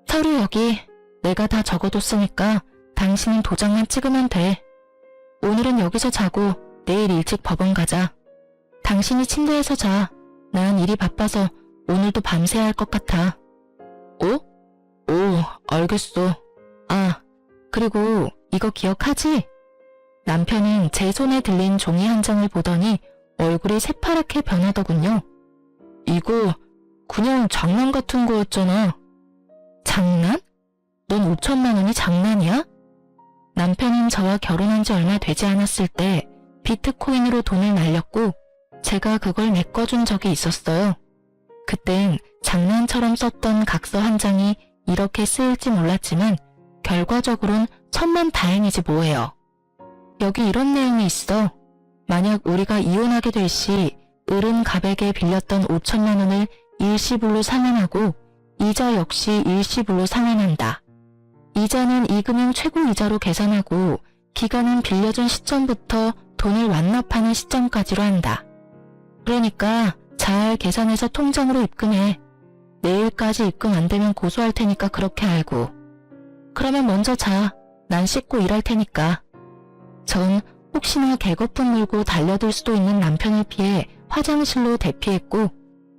서류 여기. 내가 다 적어뒀으니까 당신은 도장만 찍으면 돼. 오늘은 여기서 자고 내일 일찍 법원 가자. 당신이 침대에서 자. 난 일이 바빠서 오늘도 밤새야 할 것 같아. 오, 알겠어. 아, 그리고 이거 기억하지? 남편은 제 손에 들린 종이 한 장을 보더니 얼굴이 새파랗게 변하더군요. 이거 그냥 장난 같은 거였잖아. 장난? 넌 5천만 원이 장난이야? 남편은 저와 결혼한 지 얼마 되지 않았을 때 비트코인으로 돈을 날렸고 제가 그걸 메꿔준 적이 있었어요. 그땐 장난처럼 썼던 각서 한 장이 이렇게 쓰일지 몰랐지만 결과적으론 천만다행이지 뭐예요. 여기 이런 내용이 있어. 만약 우리가 이혼하게 될 시 을은 갑에게 빌렸던 5천만 원을 일시불로 상환하고 이자 역시 일시불로 상환한다. 이자는 이금융 최고 이자로 계산하고 기간은 빌려준 시점부터 돈을 완납하는 시점까지로 한다. 그러니까 잘 계산해서 통장으로 입금해. 내일까지 입금 안 되면 고소할 테니까 그렇게 알고. 그러면 먼저 자. 난 씻고 일할 테니까. 전 혹시나 개거품 물고 달려들 수도 있는 남편을 피해 화장실로 대피했고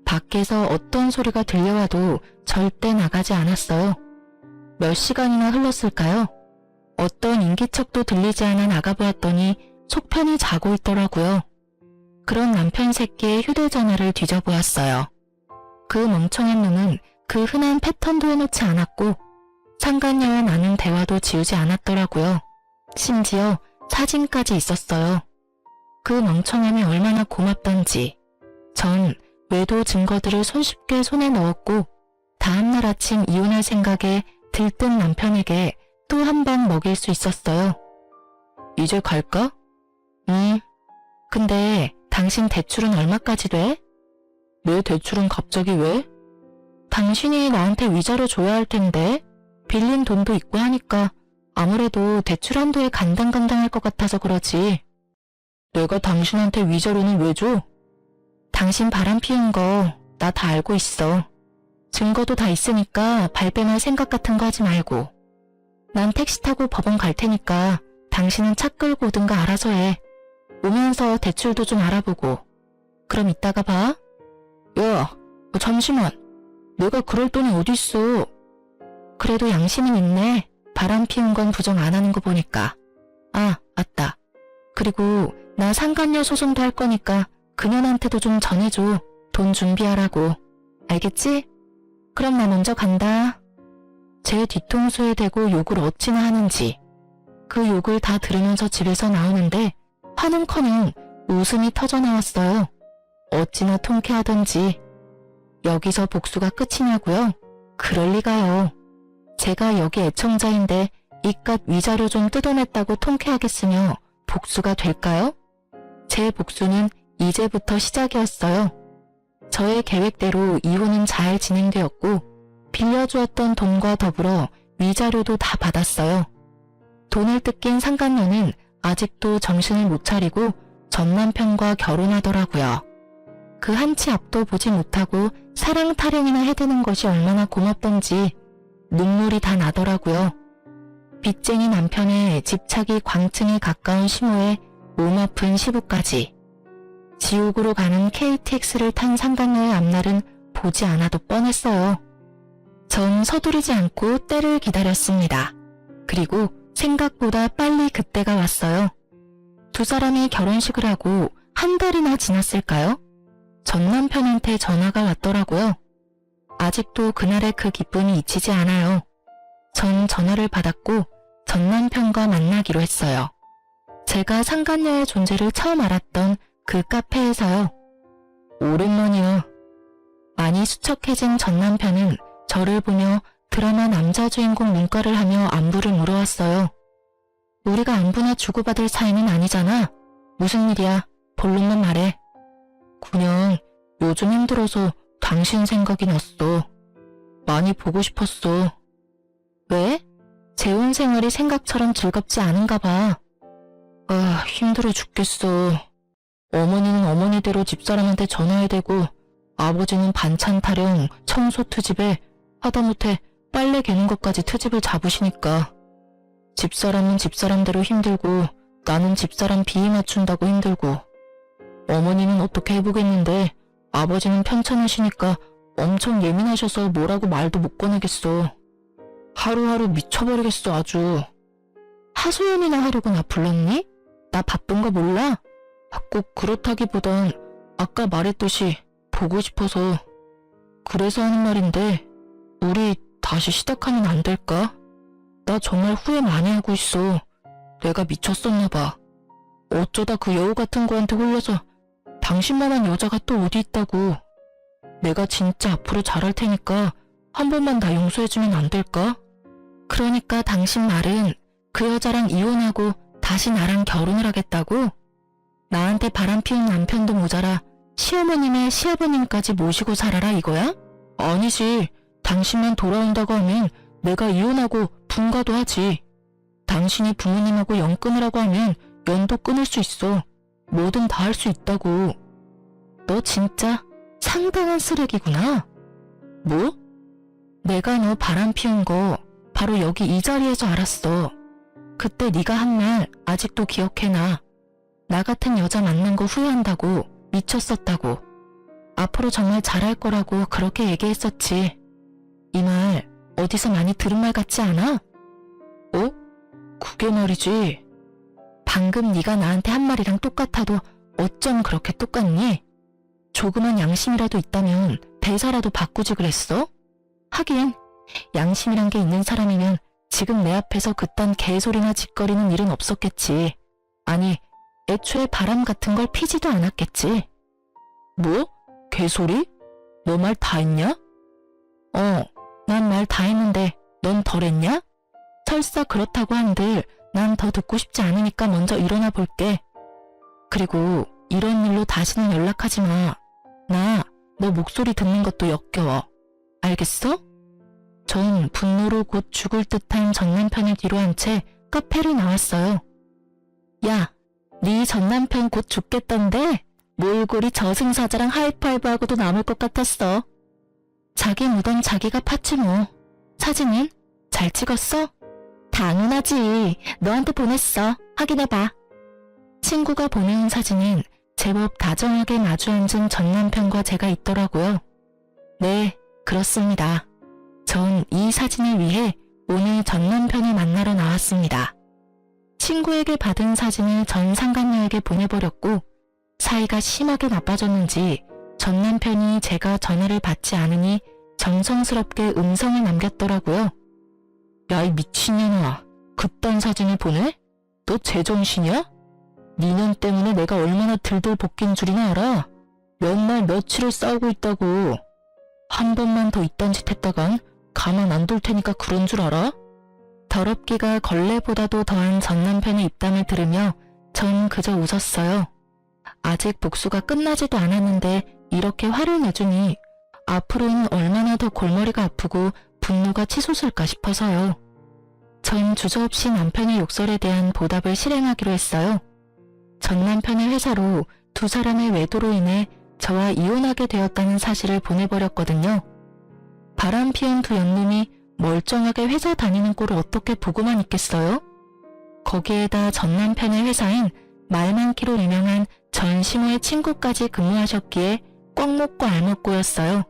밖에서 어떤 소리가 들려와도 절대 나가지 않았어요. 몇 시간이나 흘렀을까요? 어떤 인기척도 들리지 않아 나가보았더니 속편히 자고 있더라고요. 그런 남편 새끼의 휴대전화를 뒤져보았어요. 그 멍청한 놈은 그 흔한 패턴도 해놓지 않았고 상간녀와 나눈 대화도 지우지 않았더라고요. 심지어 사진까지 있었어요. 그 멍청함이 얼마나 고맙던지. 전 외도 증거들을 손쉽게 손에 넣었고 다음날 아침 이혼할 생각에 들뜬 남편에게 또 한 방 먹일 수 있었어요. 이제 갈까? 근데 당신 대출은 얼마까지 돼? 내 대출은 갑자기 왜? 당신이 나한테 위자료 줘야 할 텐데 빌린 돈도 있고 하니까 아무래도 대출 한도에 간당간당할 것 같아서 그러지. 내가 당신한테 위자료는 왜 줘? 당신 바람 피운 거 나 다 알고 있어. 증거도 다 있으니까 발뺌할 생각 같은 거 하지 말고. 난 택시 타고 법원 갈 테니까 당신은 차 끌고 오든가 알아서 해. 오면서 대출도 좀 알아보고. 그럼 이따가 봐. 야, 잠시만. 내가 그럴 돈이 어딨어. 그래도 양심은 있네. 바람 피운 건 부정 안 하는 거 보니까. 아, 맞다. 그리고 나 상간녀 소송도 할 거니까 그년한테도 좀 전해줘. 돈 준비하라고. 알겠지? 그럼 나 먼저 간다. 제 뒤통수에 대고 욕을 어찌나 하는지. 그 욕을 다 들으면서 집에서 나오는데 화는커녕 웃음이 터져나왔어요. 어찌나 통쾌하던지. 여기서 복수가 끝이냐고요? 그럴 리가요. 제가 여기 애청자인데 이깟 위자료 좀 뜯어냈다고 통쾌하겠으며 복수가 될까요? 제 복수는 이제부터 시작이었어요. 저의 계획대로 이혼은 잘 진행되었고 빌려주었던 돈과 더불어 위자료도 다 받았어요. 돈을 뜯긴 상간녀는 아직도 정신을 못 차리고 전 남편과 결혼하더라고요. 그 한치 앞도 보지 못하고 사랑 타령이나 해대는 것이 얼마나 고맙던지 눈물이 다 나더라고요. 빚쟁이 남편의 집착이 광층에 가까운 시모에 몸 아픈 시부까지. 지옥으로 가는 KTX를 탄 상간녀의 앞날은 보지 않아도 뻔했어요. 전 서두르지 않고 때를 기다렸습니다. 그리고 생각보다 빨리 그때가 왔어요. 두 사람이 결혼식을 하고 한 달이나 지났을까요? 전 남편한테 전화가 왔더라고요. 아직도 그날의 그 기쁨이 잊히지 않아요. 전 전화를 받았고 전 남편과 만나기로 했어요. 제가 상간녀의 존재를 처음 알았던 그 카페에서요. 오랜만이야. 많이 수척해진 전 남편은 저를 보며 드라마 남자 주인공 눈가를 하며 안부를 물어왔어요. 우리가 안부나 주고받을 사이는 아니잖아. 무슨 일이야? 본론만 말해. 그냥 요즘 힘들어서 당신 생각이 났어. 많이 보고 싶었어. 왜? 재혼 생활이 생각처럼 즐겁지 않은가 봐. 아, 힘들어 죽겠어. 어머니는 어머니대로 집사람한테 전화해야 되고 아버지는 반찬 타령, 청소 트집에 하다못해 빨래 개는 것까지 트집을 잡으시니까 집사람은 집사람대로 힘들고 나는 집사람 비위 맞춘다고 힘들고 어머니는 어떻게 해보겠는데 아버지는 편찮으시니까 엄청 예민하셔서 뭐라고 말도 못 꺼내겠어. 하루하루 미쳐버리겠어 아주. 하소연이나 하려고 나 불렀니? 나 바쁜 거 몰라? 꼭 그렇다기보단 아까 말했듯이 보고 싶어서. 그래서 하는 말인데 우리 다시 시작하면 안 될까? 나 정말 후회 많이 하고 있어. 내가 미쳤었나 봐. 어쩌다 그 여우 같은 거한테 홀려서 당신만한 여자가 또 어디 있다고. 내가 진짜 앞으로 잘할 테니까 한 번만 나 용서해주면 안 될까? 그러니까 당신 말은 그 여자랑 이혼하고 다시 나랑 결혼을 하겠다고? 나한테 바람 피운 남편도 모자라 시어머님의 시아버님까지 모시고 살아라 이거야? 아니지. 당신만 돌아온다고 하면 내가 이혼하고 분가도 하지. 당신이 부모님하고 연 끊으라고 하면 연도 끊을 수 있어. 뭐든 다 할 수 있다고. 너 진짜 상당한 쓰레기구나. 뭐? 내가 너 바람 피운 거 바로 여기 이 자리에서 알았어. 그때 네가 한 말 아직도 기억해놔. 나 같은 여자 만난 거 후회한다고, 미쳤었다고. 앞으로 정말 잘할 거라고 그렇게 얘기했었지. 이 말 어디서 많이 들은 말 같지 않아? 어? 그게 말이지. 방금 네가 나한테 한 말이랑 똑같아도 어쩜 그렇게 똑같니? 조그만 양심이라도 있다면 대사라도 바꾸지 그랬어? 하긴 양심이란 게 있는 사람이면 지금 내 앞에서 그딴 개소리나 짓거리는 일은 없었겠지. 아니, 애초에 바람 같은 걸 피지도 않았겠지. 뭐? 개소리? 너 말 다 했냐? 난 말 다 했는데 넌 덜 했냐? 설사 그렇다고 한들 난 더 듣고 싶지 않으니까 먼저 일어나 볼게. 그리고 이런 일로 다시는 연락하지 마. 나 너 목소리 듣는 것도 역겨워. 알겠어? 전 분노로 곧 죽을 듯한 전남편을 뒤로 한 채 카페를 나왔어요. 야, 네 전남편 곧 죽겠던데 몰골이 저승사자랑 하이파이브하고도 남을 것 같았어. 자기 무덤 자기가 팠지 뭐. 사진은? 잘 찍었어? 당연하지. 너한테 보냈어. 확인해봐. 친구가 보내온 사진은 제법 다정하게 마주 앉은 전남편과 제가 있더라고요. 네, 그렇습니다. 전 이 사진을 위해 오늘 전남편을 만나러 나왔습니다. 친구에게 받은 사진을 전 상간녀에게 보내버렸고 사이가 심하게 나빠졌는지 전남편이 제가 전화를 받지 않으니 정성스럽게 음성을 남겼더라고요. 야, 이 미친년아, 그딴 사진을 보내? 너 제정신이야? 니년 때문에 내가 얼마나 들들 볶인 줄이나 알아? 몇 날 며칠을 싸우고 있다고. 한 번만 더 이딴 짓 했다간 가만 안 둘 테니까 그런 줄 알아? 더럽기가 걸레보다도 더한 전남편의 입담을 들으며 전 그저 웃었어요. 아직 복수가 끝나지도 않았는데 이렇게 화를 내주니 앞으로는 얼마나 더 골머리가 아프고 분노가 치솟을까 싶어서요. 전 주저없이 남편의 욕설에 대한 보답을 실행하기로 했어요. 전 남편의 회사로 두 사람의 외도로 인해 저와 이혼하게 되었다는 사실을 보내버렸거든요. 바람 피운 두 연놈이 멀쩡하게 회사 다니는 꼴을 어떻게 보고만 있겠어요? 거기에다 전 남편의 회사인 말 많기로 유명한 전시모의 친구까지 근무하셨기에 꽉 먹고 알 먹고였어요.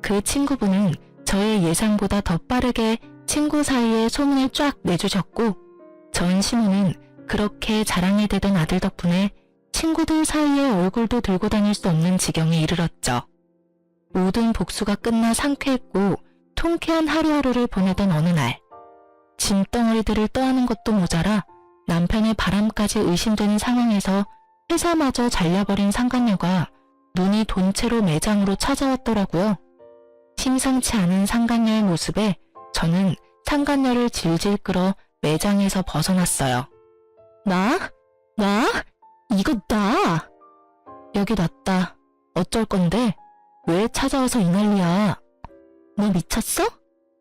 그 친구분은 저의 예상보다 더 빠르게 친구 사이에 소문을 쫙 내주셨고 전시모는 그렇게 자랑이 되던 아들 덕분에 친구들 사이에 얼굴도 들고 다닐 수 없는 지경에 이르렀죠. 모든 복수가 끝나 상쾌했고 통쾌한 하루하루를 보내던 어느 날 짐덩어리들을 떠안는 것도 모자라 남편의 바람까지 의심되는 상황에서 회사마저 잘려버린 상간녀가 눈이 돈 채로 매장으로 찾아왔더라고요. 심상치 않은 상간녀의 모습에 저는 상간녀를 질질 끌어 매장에서 벗어났어요. 나? 이거 나! 여기 놨다. 어쩔 건데? 왜 찾아와서 이 난리야? 너 미쳤어?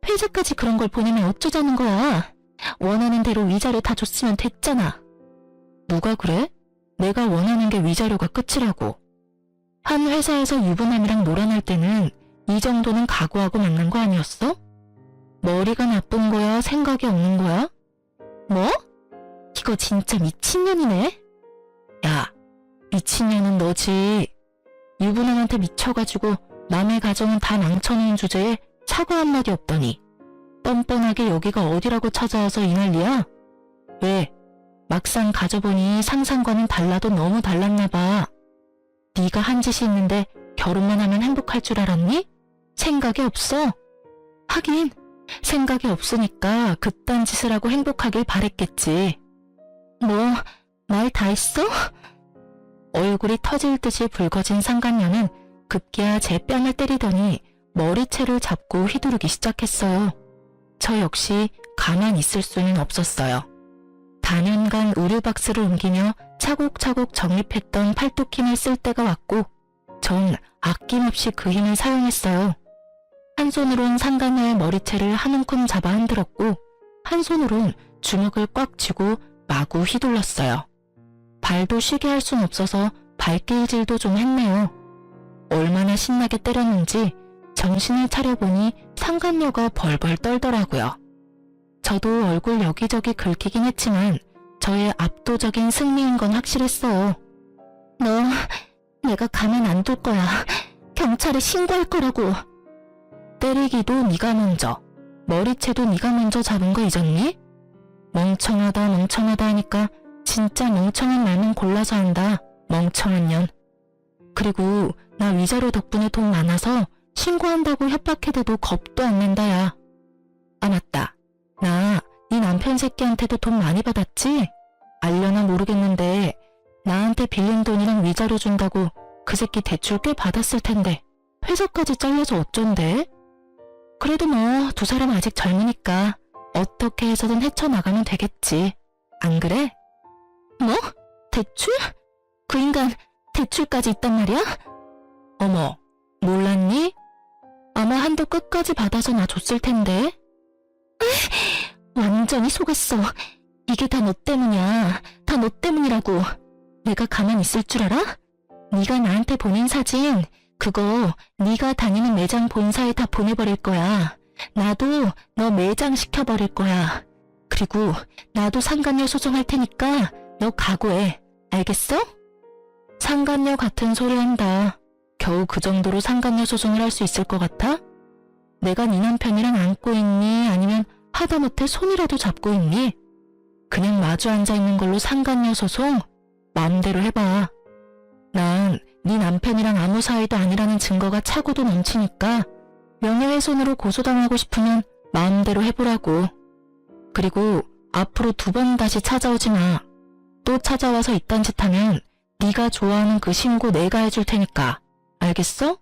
회사까지 그런 걸 보내면 어쩌자는 거야? 원하는 대로 위자료 다 줬으면 됐잖아. 누가 그래? 내가 원하는 게 위자료가 끝이라고. 한 회사에서 유부남이랑 놀아날 때는 이 정도는 각오하고 만난 거 아니었어? 머리가 나쁜 거야? 생각이 없는 거야? 뭐? 이거 진짜 미친년이네? 야, 미친년은 너지. 유부남한테 미쳐가지고 남의 가정은 다 망쳐놓은 주제에 사과 한마디 없더니 뻔뻔하게 여기가 어디라고 찾아와서 이 난리야? 왜? 막상 가져보니 상상과는 달라도 너무 달랐나 봐. 네가 한 짓이 있는데 결혼만 하면 행복할 줄 알았니? 생각이 없어. 하긴 생각이 없으니까 그딴 짓을 하고 행복하길 바랬겠지. 뭐 말 다 했어? 얼굴이 터질 듯이 붉어진 상간녀는 급기야 제 뺨을 때리더니 머리채를 잡고 휘두르기 시작했어요. 저 역시 가만히 있을 수는 없었어요. 단연간 의류박스를 옮기며 차곡차곡 정립했던 팔뚝 힘을 쓸 때가 왔고 전 아낌없이 그 힘을 사용했어요. 한 손으론 상간녀의 머리채를 한 움큼 잡아 흔들었고 한 손으론 주먹을 꽉 쥐고 마구 휘둘렀어요. 발도 쉬게 할 순 없어서 발길질도 좀 했네요. 얼마나 신나게 때렸는지 정신을 차려보니 상간녀가 벌벌 떨더라고요. 저도 얼굴 여기저기 긁히긴 했지만 저의 압도적인 승리인 건 확실했어요. 너 내가 가만 안 둘 거야. 경찰에 신고할 거라고. 때리기도 네가 먼저, 머리채도 네가 먼저 잡은 거 잊었니? 멍청하다 하니까 진짜 멍청한 말만 골라서 한다. 멍청한 년. 그리고 나 위자료 덕분에 돈 많아서 신고한다고 협박해대도 겁도 안 낸다 야. 아 맞다. 나 네 남편 새끼한테도 돈 많이 받았지? 알려나 모르겠는데 나한테 빌린 돈이랑 위자료 준다고 그 새끼 대출 꽤 받았을 텐데 회사까지 잘려서 어쩐대? 그래도 뭐 두 사람 아직 젊으니까 어떻게 해서든 헤쳐나가면 되겠지. 안 그래? 뭐? 대출? 그 인간 대출까지 있단 말이야? 어머, 몰랐니? 아마 한도 끝까지 받아서 나 줬을 텐데. 완전히 속았어. 이게 다 너 때문이야. 다 너 때문이라고. 내가 가만히 있을 줄 알아? 네가 나한테 보낸 사진, 그거 네가 다니는 매장 본사에 다 보내버릴 거야. 나도 너 매장 시켜버릴 거야. 그리고 나도 상간녀 소송할 테니까 너 각오해. 알겠어? 상간녀 같은 소리 한다. 겨우 그 정도로 상간녀 소송을 할 수 있을 것 같아? 내가 네 남편이랑 안고 있니? 아니면 하다못해 손이라도 잡고 있니? 그냥 마주 앉아있는 걸로 상간녀 소송? 마음대로 해봐. 난 네 남편이랑 아무 사이도 아니라는 증거가 차고도 넘치니까 명예훼손으로 고소당하고 싶으면 마음대로 해보라고. 그리고 앞으로 2번 다시 찾아오지 마. 또 찾아와서 이딴 짓 하면 네가 좋아하는 그 신고 내가 해줄 테니까. 알겠어?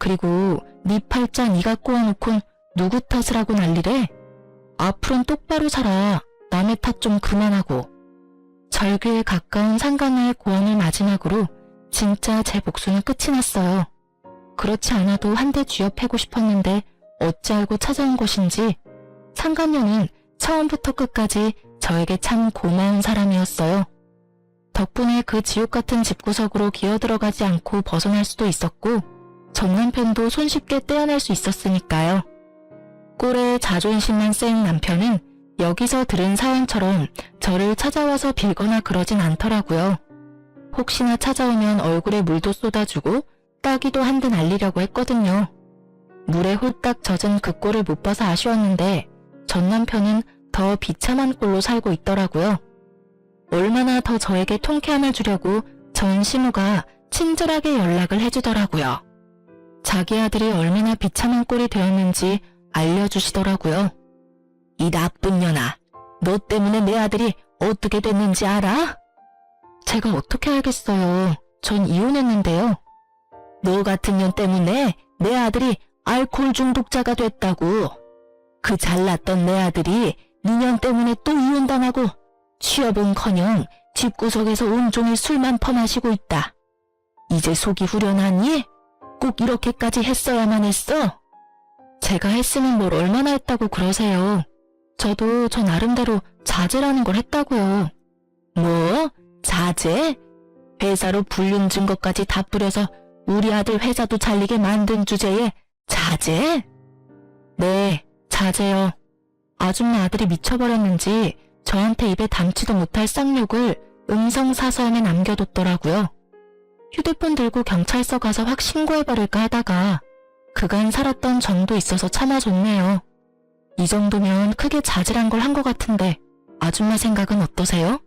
그리고 네 팔자 네가 꼬아놓곤 누구 탓을 하고 난리래? 앞으로는 똑바로 살아. 남의 탓 좀 그만하고. 절규에 가까운 상간녀의 고언을 마지막으로 진짜 제 복수는 끝이 났어요. 그렇지 않아도 한 대 쥐어 패고 싶었는데 어찌 알고 찾아온 것인지 상간녀는 처음부터 끝까지 저에게 참 고마운 사람이었어요. 덕분에 그 지옥 같은 집구석으로 기어들어가지 않고 벗어날 수도 있었고 전 남편도 손쉽게 떼어낼 수 있었으니까요. 꼴에 자존심만 센 남편은 여기서 들은 사연처럼 저를 찾아와서 빌거나 그러진 않더라고요. 혹시나 찾아오면 얼굴에 물도 쏟아주고 따기도 한 대 날리려고 했거든요. 물에 홀딱 젖은 그 꼴을 못 봐서 아쉬웠는데 전 남편은 더 비참한 꼴로 살고 있더라고요. 얼마나 더 저에게 통쾌함을 주려고 전 시무가 친절하게 연락을 해주더라고요. 자기 아들이 얼마나 비참한 꼴이 되었는지 알려주시더라고요. 이 나쁜 년아, 너 때문에 내 아들이 어떻게 됐는지 알아? 제가 어떻게 알겠어요. 전 이혼했는데요. 너 같은 년 때문에 내 아들이 알코올 중독자가 됐다고. 그 잘났던 내 아들이 네 년 때문에 또 이혼당하고 취업은커녕 집구석에서 온종일 술만 퍼마시고 있다. 이제 속이 후련하니? 꼭 이렇게까지 했어야만 했어? 제가 했으면 뭘 얼마나 했다고 그러세요. 저도 저 나름대로 자제라는 걸 했다고요. 뭐? 자제? 회사로 불륜 증거까지 다 뿌려서 우리 아들 회사도 잘리게 만든 주제에 자제? 네, 자제요. 아줌마 아들이 미쳐버렸는지 저한테 입에 담지도 못할 쌍욕을 음성사서함에 남겨뒀더라고요. 휴대폰 들고 경찰서 가서 확 신고해버릴까 하다가 그간 살았던 정도 있어서 참아줬네요. 이 정도면 크게 자질한 걸 한 것 같은데 아줌마 생각은 어떠세요?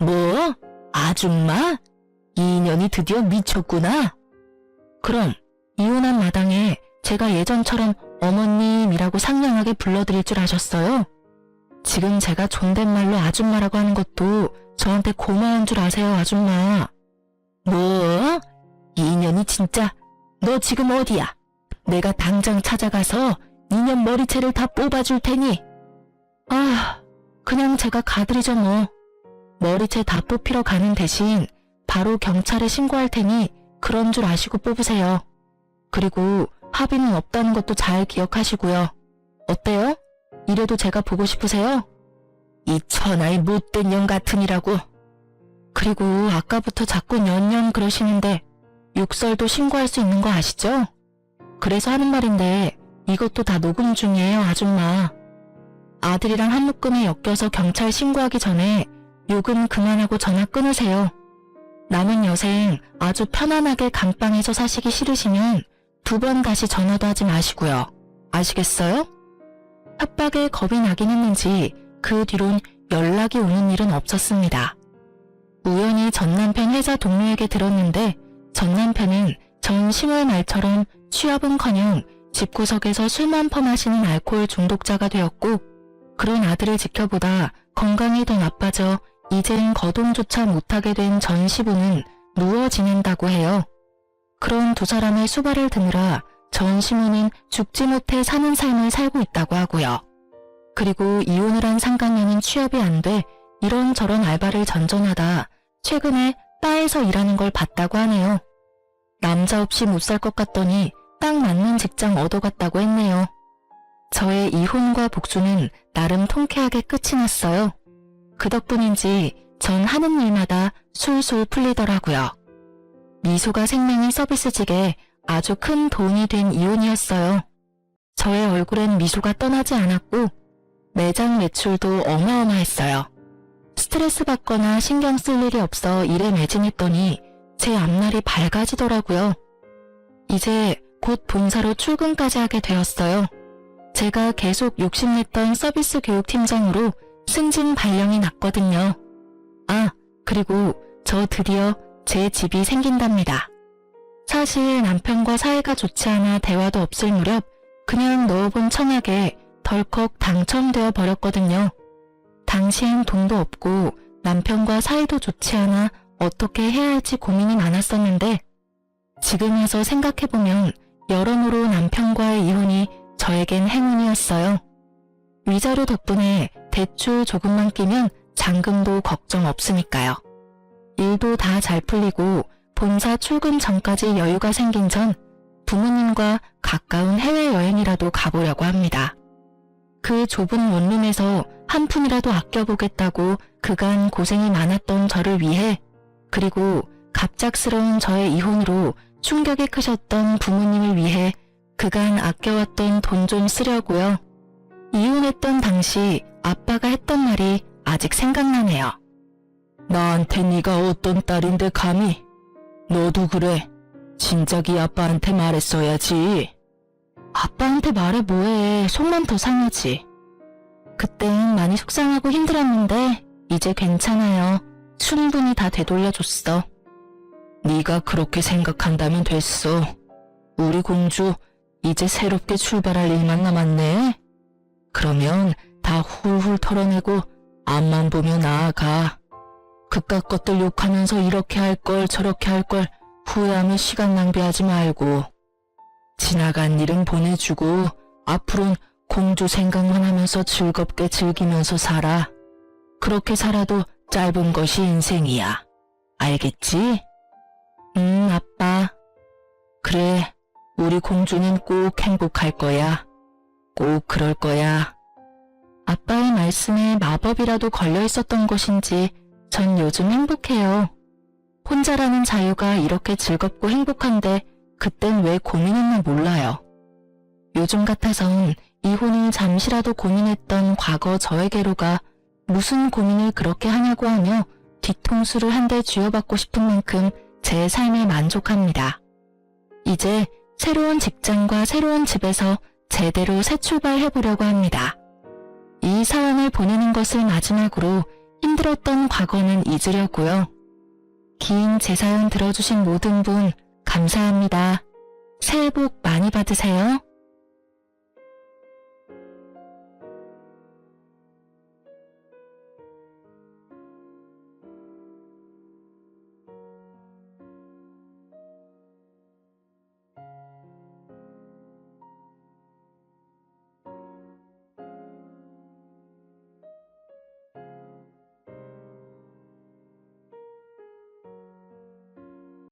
뭐? 아줌마? 이 인연이 드디어 미쳤구나. 그럼 이혼한 마당에 제가 예전처럼 어머님이라고 상냥하게 불러드릴 줄 아셨어요? 지금 제가 존댓말로 아줌마라고 하는 것도 저한테 고마운 줄 아세요, 아줌마. 뭐? 이 인연이 진짜. 너 지금 어디야? 내가 당장 찾아가서 니년 머리채를 다 뽑아줄 테니. 아, 그냥 제가 가드리죠 뭐. 머리채 다 뽑히러 가는 대신 바로 경찰에 신고할 테니 그런 줄 아시고 뽑으세요. 그리고 합의는 없다는 것도 잘 기억하시고요. 어때요? 이래도 제가 보고 싶으세요? 이 천하의 못된 년 같으니라고. 그리고 아까부터 자꾸 년년 그러시는데 욕설도 신고할 수 있는 거 아시죠? 그래서 하는 말인데 이것도 다 녹음 중이에요, 아줌마. 아들이랑 한 묶음에 엮여서 경찰 신고하기 전에 욕은 그만하고 전화 끊으세요. 남은 여생 아주 편안하게 감방에서 사시기 싫으시면 2번 다시 전화도 하지 마시고요. 아시겠어요? 협박에 겁이 나긴 했는지 그 뒤론 연락이 오는 일은 없었습니다. 우연히 전 남편 회사 동료에게 들었는데 전 남편은 전 10월 말처럼 취업은커녕 집구석에서 술만 퍼마시는 알코올 중독자가 되었고 그런 아들을 지켜보다 건강이 더 나빠져 이젠 거동조차 못하게 된 전 시부는 누워 지낸다고 해요. 그런 두 사람의 수발을 드느라 전 시부는 죽지 못해 사는 삶을 살고 있다고 하고요. 그리고 이혼을 한 상간녀는 취업이 안 돼 이런저런 알바를 전전하다 최근에 바에서 일하는 걸 봤다고 하네요. 남자 없이 못 살 것 같더니 딱 맞는 직장 얻어갔다고 했네요. 저의 이혼과 복수는 나름 통쾌하게 끝이 났어요. 그 덕분인지 전 하는 일마다 술술 풀리더라고요. 미소가 생명의 서비스직에 아주 큰 도움이 된 이혼이었어요. 저의 얼굴엔 미소가 떠나지 않았고 매장 매출도 어마어마했어요. 스트레스 받거나 신경 쓸 일이 없어 일에 매진했더니 제 앞날이 밝아지더라고요. 이제 곧 본사로 출근까지 하게 되었어요. 제가 계속 욕심냈던 서비스 교육팀장으로 승진 발령이 났거든요. 아, 그리고 저 드디어 제 집이 생긴답니다. 사실 남편과 사이가 좋지 않아 대화도 없을 무렵 그냥 넣어본 청약에 덜컥 당첨되어 버렸거든요. 당시엔 돈도 없고 남편과 사이도 좋지 않아 어떻게 해야 할지 고민이 많았었는데 지금 와서 생각해보면 여러모로 남편과의 이혼이 저에겐 행운이었어요. 위자료 덕분에 대출 조금만 끼면 잔금도 걱정 없으니까요. 일도 다 잘 풀리고 본사 출근 전까지 여유가 생긴 전 부모님과 가까운 해외여행이라도 가보려고 합니다. 그 좁은 원룸에서 한 푼이라도 아껴보겠다고 그간 고생이 많았던 저를 위해 그리고 갑작스러운 저의 이혼으로 충격이 크셨던 부모님을 위해 그간 아껴왔던 돈 좀 쓰려고요. 이혼했던 당시 아빠가 했던 말이 아직 생각나네요. 나한테 네가 어떤 딸인데 감히? 너도 그래. 진작이 아빠한테 말했어야지. 아빠한테 말해 뭐해. 속만 더 상하지. 그땐 많이 속상하고 힘들었는데 이제 괜찮아요. 충분히 다 되돌려줬어. 네가 그렇게 생각한다면 됐어. 우리 공주 이제 새롭게 출발할 일만 남았네. 그러면 다 훌훌 털어내고 앞만 보며 나아가. 그깟 것들 욕하면서 이렇게 할 걸 저렇게 할 걸 후회하며 시간 낭비하지 말고 지나간 일은 보내주고 앞으론 공주 생각만 하면서 즐겁게 즐기면서 살아. 그렇게 살아도 짧은 것이 인생이야. 알겠지? 아빠. 그래, 우리 공주는 꼭 행복할 거야. 꼭 그럴 거야. 아빠의 말씀에 마법이라도 걸려 있었던 것인지 전 요즘 행복해요. 혼자라는 자유가 이렇게 즐겁고 행복한데 그땐 왜 고민했나 몰라요. 요즘 같아선 이혼을 잠시라도 고민했던 과거 저에게로가 무슨 고민을 그렇게 하냐고 하며 뒤통수를 한 대 쥐어받고 싶은 만큼 제 삶에 만족합니다. 이제 새로운 직장과 새로운 집에서 제대로 새 출발해보려고 합니다. 이 사연을 보내는 것을 마지막으로 힘들었던 과거는 잊으려고요. 긴 제 사연 들어주신 모든 분 감사합니다. 새해 복 많이 받으세요.